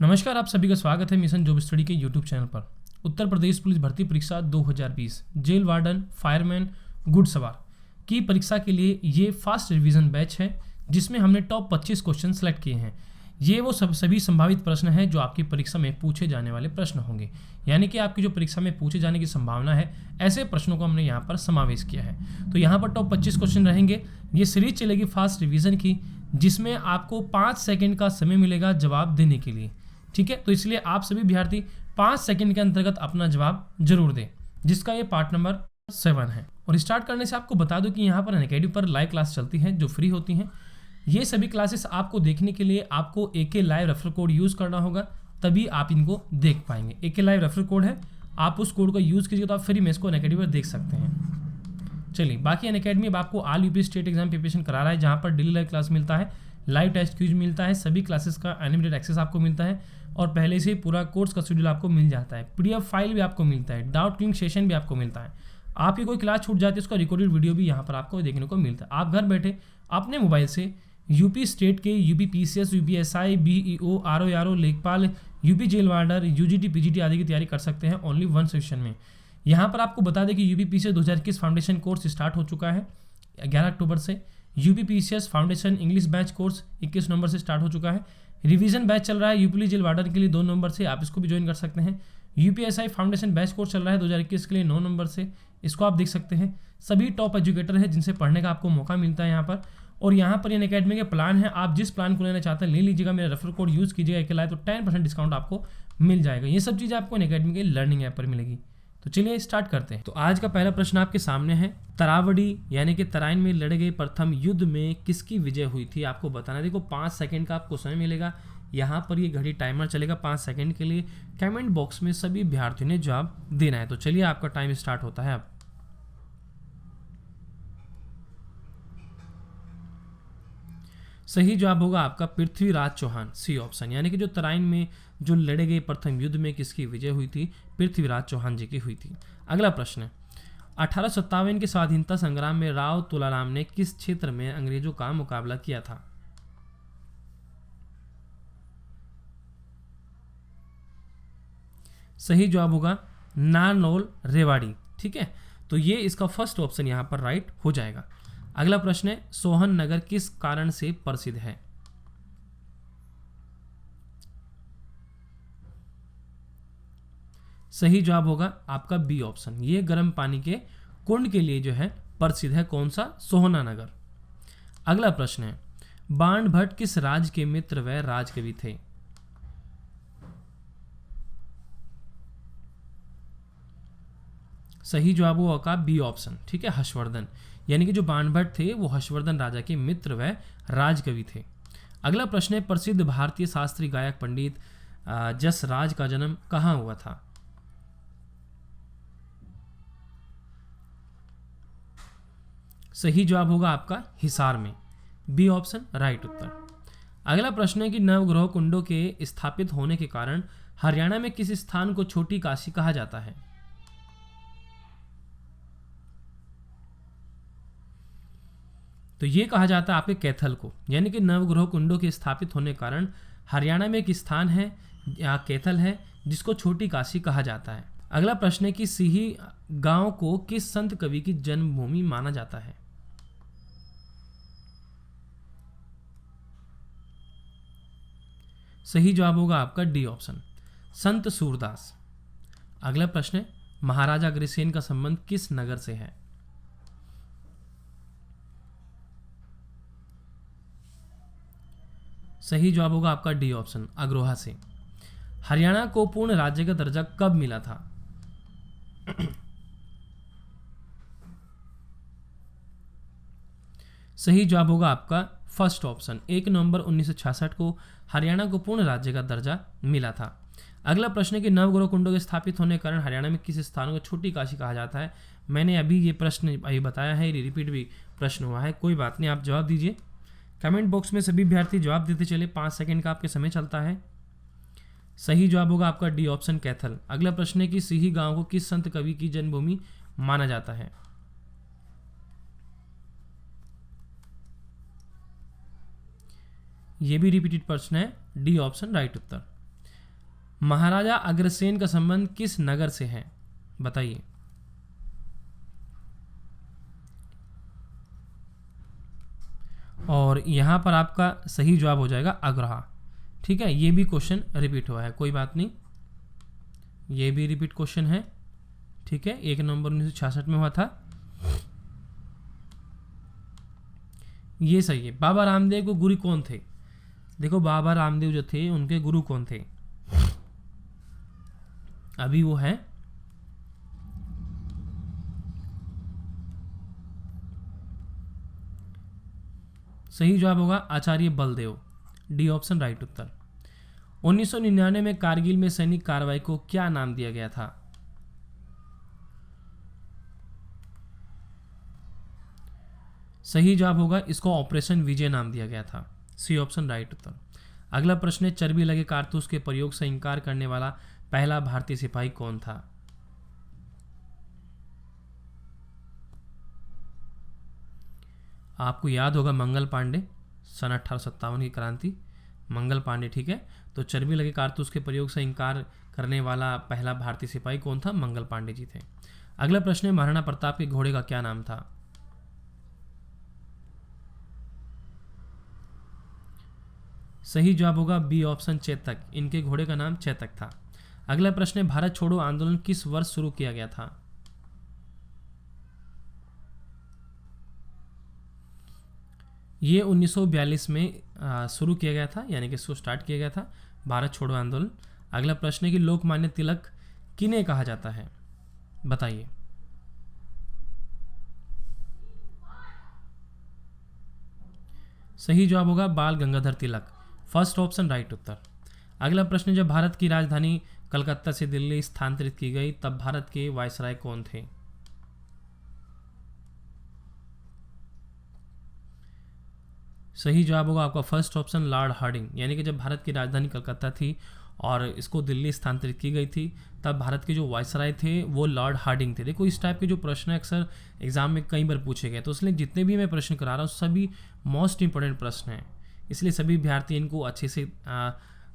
नमस्कार, आप सभी का स्वागत है मिशन जॉब स्टडी के यूट्यूब चैनल पर। उत्तर प्रदेश पुलिस भर्ती परीक्षा 2020 जेल वार्डन, फायरमैन, गुड सवार की परीक्षा के लिए ये फास्ट रिवीजन बैच है, जिसमें हमने टॉप 25 क्वेश्चन सेलेक्ट किए हैं। ये वो सभी संभावित प्रश्न हैं जो आपकी परीक्षा में पूछे जाने वाले प्रश्न होंगे, यानी कि आपकी जो परीक्षा में पूछे जाने की संभावना है, ऐसे प्रश्नों को हमने यहाँ पर समावेश किया है। तो यहाँ पर टॉप 25 क्वेश्चन रहेंगे। ये सीरीज चलेगी फास्ट रिवीजन की, जिसमें आपको 5 सेकंड का समय मिलेगा जवाब देने के लिए। ठीक है, तो इसलिए आप सभी विद्यार्थी 5 सेकंड के अंतर्गत अपना जवाब जरूर दें, जिसका ये पार्ट नंबर 7 है। और स्टार्ट करने से आपको बता दूं कि यहाँ पर अनअकैडमी पर लाइव क्लास चलती हैं जो फ्री होती हैं। ये सभी क्लासेस आपको देखने के लिए आपको AK live referral code use करना होगा, तभी आप इनको देख पाएंगे। AK लाइव रेफरल कोड है, आप उस कोड का यूज़ कीजिए तो आप फ्री में इसको अनअकैडमी पर देख सकते हैं। चलिए, बाकी अनअकैडमी अब आपको all UP state exam preparation करा रहा है, जहाँ पर डेली लाइव क्लास मिलता है, लाइव टेस्ट क्यूज मिलता है, सभी क्लासेस का अनलिमिटेड एक्सेस आपको मिलता है और पहले से ही पूरा कोर्स का शेड्यूल आपको मिल जाता है। PDF फाइल भी आपको मिलता है, डाउट क्लियरिंग सेशन भी आपको मिलता है। आपकी कोई क्लास छूट जाती है, उसका रिकॉर्डेड वीडियो भी यहाँ पर आपको देखने को मिलता है। आप घर बैठे अपने मोबाइल से यूपी स्टेट के UP PCS, UPSI, BEO, RO, लेखपाल, UP jail warder, UGT, PGT आदि की तैयारी कर सकते हैं ओनली 1 सेशन में। यहाँ पर आपको बता दें कि UP PCS 2021 foundation course start हो चुका है 11 अक्टूबर से। UP PCS foundation English batch course 21 नवंबर से स्टार्ट हो चुका है। रिवीजन बैच चल रहा है यूपी जेल वार्डन के लिए 2 नवंबर से, आप इसको भी ज्वाइन कर सकते हैं। UPSI फाउंडेशन बैच कोर्स चल रहा है 2021 के लिए 9 नवंबर से, इसको आप देख सकते हैं। सभी टॉप एजुकेटर हैं जिनसे पढ़ने का आपको मौका मिलता है यहाँ पर। और यहाँ पर अनअकैडमी के प्लान है, आप जिस प्लान को लेना चाहते हैं ले लीजिएगा, मेरा रेफरल कोड यूज़ कीजिएगा AK लाइव, तो 10% डिस्काउंट आपको मिल जाएगा। ये सब चीज़ें आपको अनअकैडमी के लर्निंग ऐप पर मिलेगी। तो चलिए स्टार्ट करते हैं। तो आज का पहला प्रश्न आपके सामने है, तरावड़ी यानी कि तराइन में लड़े गए प्रथम युद्ध में किसकी विजय हुई थी, आपको बताना। देखो 5 सेकंड का आपको समय मिलेगा। यहाँ पर ये घड़ी टाइमर चलेगा 5 सेकंड के लिए। कमेंट बॉक्स में सभी अभ्यर्थियों ने जवाब देना है। तो चलिए आपका टाइम स्टार्ट होता है अब। सही जवाब होगा आपका पृथ्वीराज चौहान, सी ऑप्शन, यानी कि जो तराइन में जो लड़े गए प्रथम युद्ध में किसकी विजय हुई थी, पृथ्वीराज चौहान जी की हुई थी। अगला प्रश्न है, 1857 के स्वाधीनता संग्राम में राव तुलाराम ने किस क्षेत्र में अंग्रेजों का मुकाबला किया था। सही जवाब होगा नारनौल रेवाड़ी। ठीक है, तो ये इसका फर्स्ट ऑप्शन यहां पर राइट हो जाएगा। अगला प्रश्न है, सोहन नगर किस कारण से प्रसिद्ध है। सही जवाब होगा आपका बी ऑप्शन, ये गर्म पानी के कुंड के लिए जो है प्रसिद्ध है। कौन सा? सोहना नगर। अगला प्रश्न है, बाण भट्ट किस राज्य के मित्र व राजकवि थे। सही जवाब होगा बी ऑप्शन, ठीक है, हर्षवर्धन, यानी कि जो बाण भट्ट थे वो हर्षवर्धन राजा के मित्र व राजकवि थे। अगला प्रश्न है, प्रसिद्ध भारतीय शास्त्रीय गायक पंडित जसराज का जन्म कहाँ हुआ था। सही जवाब होगा आपका हिसार में, बी ऑप्शन राइट उत्तर। अगला प्रश्न है कि नवग्रह कुंडों के स्थापित होने के कारण हरियाणा में किस स्थान को छोटी काशी कहा जाता है। तो ये कहा जाता है आपके कैथल को, यानी कि नवग्रह कुंडों के स्थापित होने के कारण हरियाणा में एक स्थान है या कैथल है जिसको छोटी काशी कहा जाता है। अगला प्रश्न है कि सिही गांव को किस संत कवि की जन्मभूमि माना जाता है। सही जवाब होगा आपका डी ऑप्शन, संत सूरदास। अगला प्रश्न है, महाराजा अग्रसेन का संबंध किस नगर से है। सही जवाब होगा आपका डी ऑप्शन, अग्रोहा से। हरियाणा को पूर्ण राज्य का दर्जा कब मिला था। सही जवाब होगा आपका फर्स्ट ऑप्शन, 1 नवंबर 1966 को हरियाणा को पूर्ण राज्य का दर्जा मिला था। अगला प्रश्न है कि नवग्रह कुंडों के स्थापित होने के कारण हरियाणा में किस स्थान को छोटी काशी कहा जाता है। मैंने अभी ये प्रश्न अभी बताया है, रिपीट भी प्रश्न हुआ है, कोई बात नहीं, आप जवाब दीजिए। कमेंट बॉक्स में सभी अभ्यर्थी जवाब देते चले, 5 सेकंड का आपके समय चलता है। सही जवाब होगा आपका डी ऑप्शन कैथल। अगला प्रश्न है कि सिही गांव को किस संत कवि की जन्मभूमि माना जाता है। यह भी रिपीटेड प्रश्न है, डी ऑप्शन राइट उत्तर। महाराजा अग्रसेन का संबंध किस नगर से है, बताइए। और यहाँ पर आपका सही जवाब हो जाएगा अग्रहा। ठीक है, ये भी क्वेश्चन रिपीट हुआ है, कोई बात नहीं, ये भी रिपीट क्वेश्चन है। ठीक है, 1 नवंबर 1966 में हुआ था। ये सही है। बाबा रामदेव को गुरु कौन थे? देखो, बाबा रामदेव जो थे उनके गुरु कौन थे? अभी वो है सही जवाब होगा आचार्य बलदेव, डी ऑप्शन राइट उत्तर। 1999 में कारगिल में सैनिक कार्रवाई को क्या नाम दिया गया था? सही जवाब होगा इसको ऑपरेशन विजय नाम दिया गया था, सी ऑप्शन राइट उत्तर। अगला प्रश्न है, चर्बी लगे कारतूस के प्रयोग से इंकार करने वाला पहला भारतीय सिपाही कौन था? आपको याद होगा मंगल पांडे, सन 1857 की क्रांति, मंगल पांडे। ठीक है, तो चर्बी लगे कारतूस के प्रयोग से इंकार करने वाला पहला भारतीय सिपाही कौन था? मंगल पांडे जी थे। अगला प्रश्न है, महाराणा प्रताप के घोड़े का क्या नाम था? सही जवाब होगा बी ऑप्शन चेतक, इनके घोड़े का नाम चेतक था। अगला प्रश्न है, भारत छोड़ो आंदोलन किस वर्ष शुरू किया गया था? ये 1942 में शुरू किया गया था, यानी कि इसको स्टार्ट किया गया था भारत छोड़ो आंदोलन। अगला प्रश्न है कि लोकमान्य तिलक किन्हें कहा जाता है, बताइए। सही जवाब होगा बाल Gangadhar Tilak, first option right उत्तर। अगला प्रश्न, जब भारत की राजधानी कलकत्ता से दिल्ली स्थानांतरित की गई तब भारत के वायसराय कौन थे? सही जवाब होगा आपका फर्स्ट ऑप्शन लॉर्ड हार्डिंग, यानी कि जब भारत की राजधानी कलकत्ता थी और इसको दिल्ली स्थानांतरित की गई थी तब भारत के जो वायसराय थे वो लॉर्ड हार्डिंग थे। देखो, इस टाइप के जो प्रश्न अक्सर एग्जाम में कई बार पूछे गए, तो इसलिए जितने भी मैं प्रश्न करा रहा हूँ सभी मोस्ट इंपॉर्टेंट प्रश्न हैं, इसलिए सभी विद्यार्थी इनको अच्छे से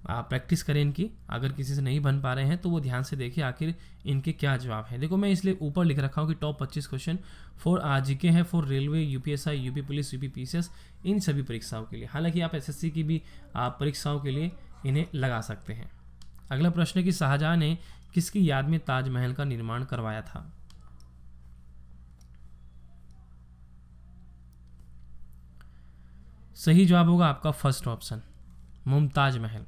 प्रैक्टिस करें इनकी। अगर किसी से नहीं बन पा रहे हैं तो वो ध्यान से देखिए आखिर इनके क्या जवाब है। देखो, मैं इसलिए ऊपर लिख रखा हूँ कि टॉप 25 क्वेश्चन फॉर जीके हैं for railway, UPSI, UP police, UP PCS, इन सभी परीक्षाओं के लिए। हालांकि आप एसएससी की भी परीक्षाओं के लिए इन्हें लगा सकते हैं। अगला प्रश्न है कि शाहजहां ने किसकी याद में ताजमहल का निर्माण करवाया था? सही जवाब होगा आपका फर्स्ट ऑप्शन मुमताज महल,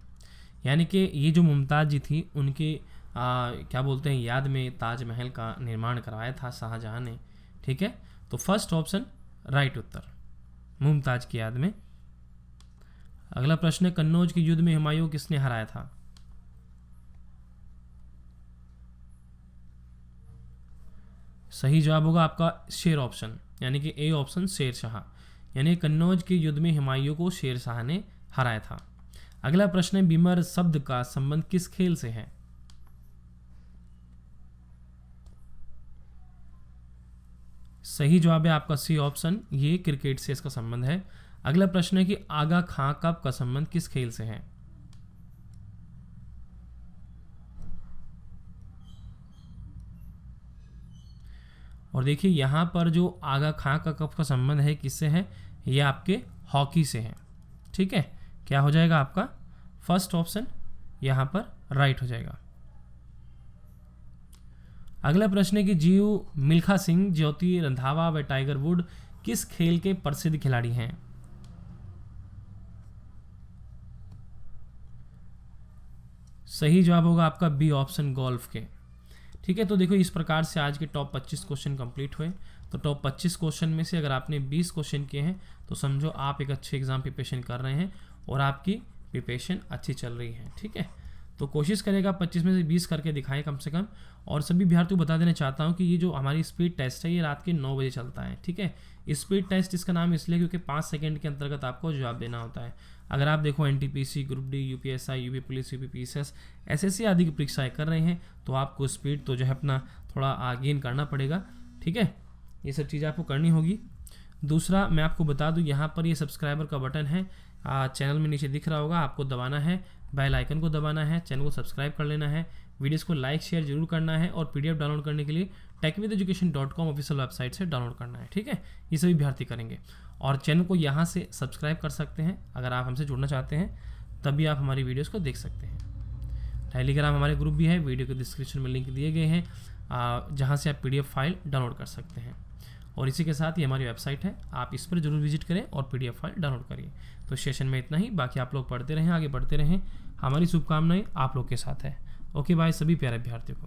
यानी कि ये जो मुमताज जी थी उनके क्या बोलते हैं याद में ताजमहल का निर्माण करवाया था शाहजहां ने। ठीक है, तो फर्स्ट ऑप्शन राइट उत्तर, मुमताज की याद में। अगला प्रश्न है, कन्नौज के युद्ध में हुमायूं किसने हराया था? सही जवाब होगा आपका शेर ऑप्शन, यानी कि ए ऑप्शन शेर शाह, यानी कन्नौज के युद्ध में हुमायूं को शेर शाह ने हराया था। अगला प्रश्न है, बीमर शब्द का संबंध किस खेल से है? सही जवाब है आपका सी ऑप्शन, ये क्रिकेट से इसका संबंध है। अगला प्रश्न है कि आगा खां कप का संबंध किस खेल से है? और देखिए यहाँ पर जो आगा खां का कप का संबंध है किससे है? ये आपके हॉकी से है। ठीक है, क्या हो जाएगा आपका फर्स्ट ऑप्शन यहाँ पर राइट हो जाएगा। अगला प्रश्न है कि जीव मिल्खा सिंह, ज्योति रंधावा व टाइगर वुड किस खेल के प्रसिद्ध खिलाड़ी हैं? सही जवाब होगा आपका बी ऑप्शन गोल्फ के। ठीक है, तो देखो इस प्रकार से आज के टॉप 25 क्वेश्चन कंप्लीट हुए। तो टॉप 25 क्वेश्चन में से अगर आपने 20 क्वेश्चन किए हैं तो समझो आप एक अच्छे एग्जाम प्रिपरेशन कर रहे हैं और आपकी प्रिपरेशन अच्छी चल रही है। ठीक है, तो कोशिश करेगा 25 में से 20 करके दिखाएं कम से कम। और सभी विद्यार्थियों को बता देना चाहता हूं कि ये जो हमारी स्पीड टेस्ट है ये रात के 9 बजे चलता है। ठीक है, स्पीड टेस्ट इसका नाम इसलिए क्योंकि 5 सेकंड के अंतर्गत आपको जवाब देना होता है। अगर आप देखो NTPC, group D, UPSI, UP police, UP PCS, SSC आदि की परीक्षाएं कर रहे हैं तो आपको स्पीड तो जो है अपना थोड़ा गेन करना पड़ेगा। ठीक है, ये सब चीज़ें आपको करनी होगी। दूसरा मैं आपको बता दूं यहाँ पर ये सब्सक्राइबर का बटन है, चैनल में नीचे दिख रहा होगा, आपको दबाना है, बेल आइकन को दबाना है, चैनल को सब्सक्राइब कर लेना है, वीडियोस को लाइक शेयर जरूर करना है और पीडीएफ डाउनलोड करने के लिए techvitheducation.com ऑफिशियल वेबसाइट से डाउनलोड करना है। ठीक है, ये सभी अभ्यर्थी करेंगे और चैनल को यहाँ से सब्सक्राइब कर सकते हैं। अगर आप हमसे जुड़ना चाहते हैं तभी आप हमारी वीडियोस को देख सकते हैं। टेलीग्राम हमारे ग्रुप भी है, वीडियो के डिस्क्रिप्शन में लिंक दिए गए हैं, जहाँ से आप पीडीएफ फाइल डाउनलोड कर सकते हैं। और इसी के साथ ही हमारी वेबसाइट है, आप इस पर जरूर विजिट करें और पीडीएफ फाइल डाउनलोड करिए। तो सेशन में इतना ही, बाकी आप लोग पढ़ते रहें, आगे बढ़ते रहें। हमारी शुभकामनाएं आप लोग के साथ है। ओके बाय सभी प्यारे अभ्यर्थियों को।